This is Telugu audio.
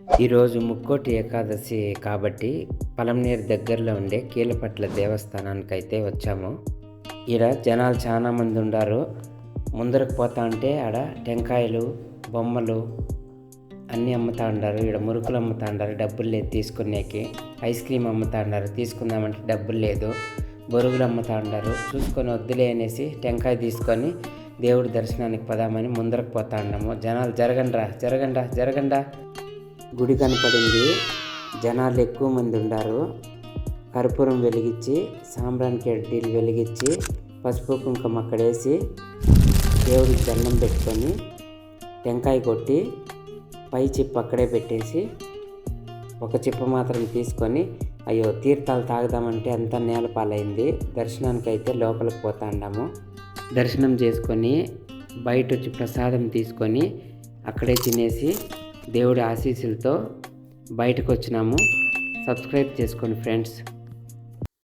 ఈరోజు ముక్కోటి ఏకాదశి కాబట్టి పలంనేరు దగ్గరలో ఉండే కీలపట్ల దేవస్థానానికి అయితే వచ్చాము. ఈడ జనాలు చాలా మంది ఉన్నారు. ముందరకు పోతా ఉంటే ఆడ టెంకాయలు, బొమ్మలు అన్నీ అమ్ముతా ఉన్నారు. ఈడ మురుకులు అమ్ముతా ఉన్నారు, డబ్బులు లేదు తీసుకునేకి. ఐస్ క్రీమ్ అమ్ముతా ఉన్నారు, తీసుకుందామంటే డబ్బులు లేదు. బొరుగులు అమ్ముతా ఉన్నారు, చూసుకొని వద్దులే అనేసి టెంకాయ తీసుకొని దేవుడి దర్శనానికి పోదామని ముందరకు పోతా ఉన్నాము. జనాలు జరగండా. గుడి కనపడింది, జనాలు ఎక్కువ మంది ఉన్నారు. కర్పూరం వెలిగించి, సాంబ్రాణి కెడ్డీలు వెలిగించి, పసుపు కుంకుమ అక్కడేసి దేవుడికి దండం పెట్టుకొని టెంకాయ కొట్టి పై చిప్ప అక్కడే పెట్టేసి ఒక చిప్ప మాత్రం తీసుకొని అయ్యో తీర్థాలు తాగుదామంటే అంతా నేలపాలైంది. దర్శనానికి అయితే లోపలికి పోతా ఉన్నాము. దర్శనం చేసుకొని బయట వచ్చి ప్రసాదం తీసుకొని అక్కడే తినేసి దేవుడి ఆశీస్సులతో బయటకు వచ్చినాము. సబ్స్క్రైబ్ చేసుకోండి ఫ్రెండ్స్.